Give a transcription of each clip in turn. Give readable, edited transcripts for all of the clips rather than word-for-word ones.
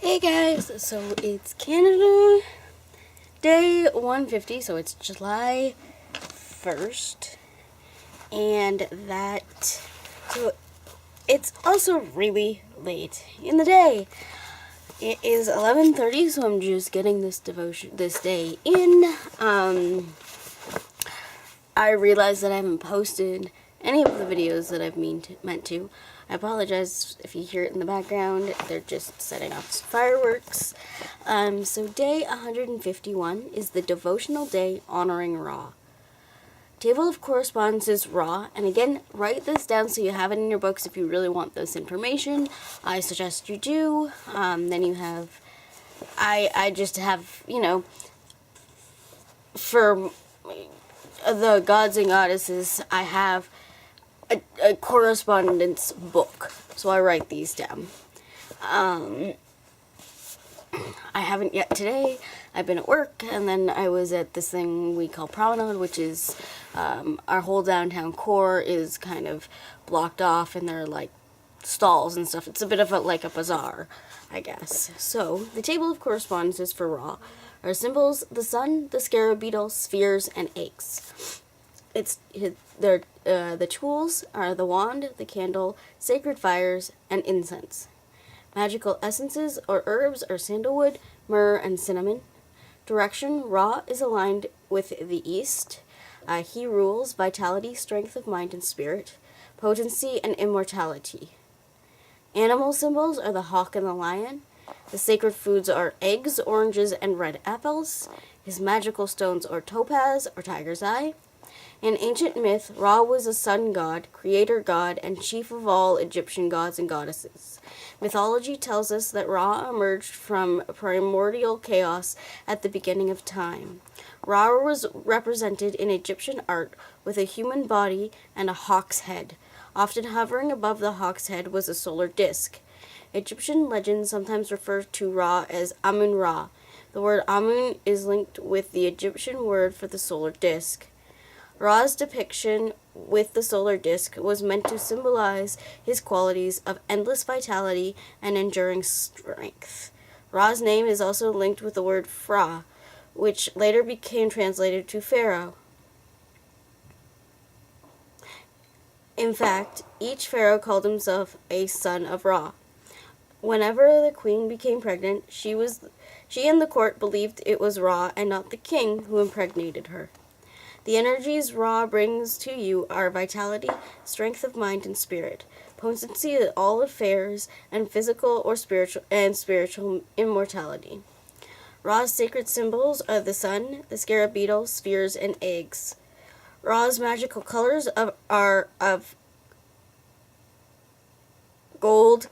Hey guys, so it's Canada Day 150, so it's July 1st, and so it's also really late in the day. It is 11:30, so I'm just getting this day in. I realized that I haven't posted any of the videos that I've meant to. I apologize if you hear it in the background. They're just setting off fireworks. So day 151 is the devotional day honoring Ra. Table of correspondences Ra, and again, write this down so you have it in your books if you really want this information. I suggest you do. Then you have, I just have, for the gods and goddesses, I have a correspondence book, so I write these down. I haven't yet today. I've been at work, and then I was at this thing we call Promenade, which is our whole downtown core is kind of blocked off, and there are like stalls and stuff. It's a bit of like a bazaar, I guess. So the table of correspondences for Ra are symbols: the sun, the scarab beetle, spheres, and eggs. The tools are the wand, the candle, sacred fires, and incense. Magical essences or herbs are sandalwood, myrrh, and cinnamon. Direction: Ra is aligned with the east. He rules vitality, strength of mind and spirit, potency, and immortality. Animal symbols are the hawk and the lion. The sacred foods are eggs, oranges, and red apples. His magical stones are topaz or tiger's eye. In ancient myth, Ra was a sun god, creator god, and chief of all Egyptian gods and goddesses. Mythology tells us that Ra emerged from primordial chaos at the beginning of time. Ra was represented in Egyptian art with a human body and a hawk's head. Often hovering above the hawk's head was a solar disk. Egyptian legends sometimes refer to Ra as Amun-Ra. The word Amun is linked with the Egyptian word for the solar disk. Ra's depiction with the solar disk was meant to symbolize his qualities of endless vitality and enduring strength. Ra's name is also linked with the word Phra, which later became translated to Pharaoh. In fact, each pharaoh called himself a son of Ra. Whenever the queen became pregnant, she and the court believed it was Ra and not the king who impregnated her. The energies Ra brings to you are vitality, strength of mind and spirit, potency in all affairs, and physical or spiritual immortality. Ra's sacred symbols are the sun, the scarab beetle, spheres, and eggs. Ra's magical colors are of gold,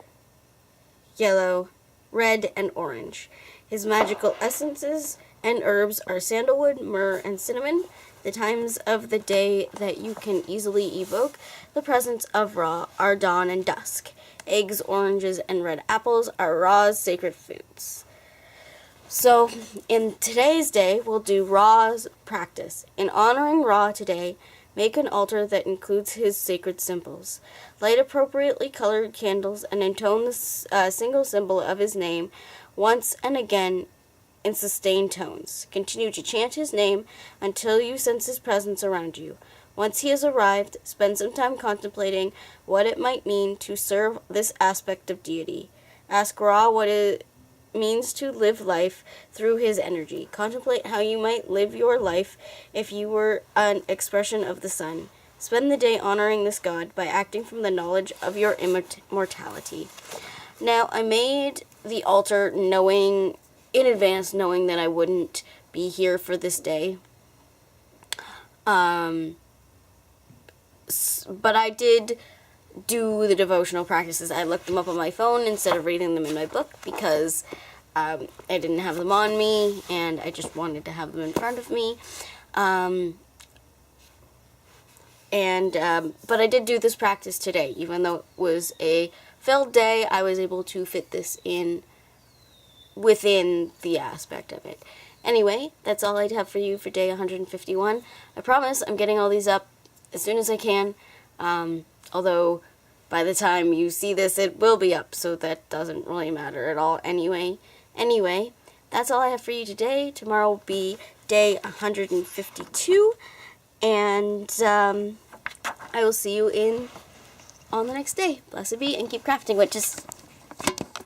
yellow, red, and orange. His magical essences and herbs are sandalwood, myrrh, and cinnamon. The times of the day that you can easily evoke the presence of Ra are dawn and dusk. Eggs, oranges, and red apples are Ra's sacred foods. So, in today's day, we'll do Ra's practice. In honoring Ra today, make an altar that includes his sacred symbols. Light appropriately colored candles and intone the single symbol of his name once and again in sustained tones. Continue to chant his name until you sense his presence around you. Once he has arrived, spend some time contemplating what it might mean to serve this aspect of deity. Ask Ra what it means to live life through his energy. Contemplate how you might live your life if you were an expression of the sun. Spend the day honoring this god by acting from the knowledge of your immortality. Now, I made the altar in advance, knowing that I wouldn't be here for this day. But I did do the devotional practices. I looked them up on my phone instead of reading them in my book because I didn't have them on me, and I just wanted to have them in front of me. But I did do this practice today. Even though it was a filled day, I was able to fit this in within the aspect of it. Anyway, that's all I'd have for you for day 151. I promise I'm getting all these up as soon as I can. Although by the time you see this, it will be up, so that doesn't really matter at all anyway. Anyway, that's all I have for you today. Tomorrow will be day 152, and I will see you on the next day. Blessed be, and keep crafting, witches.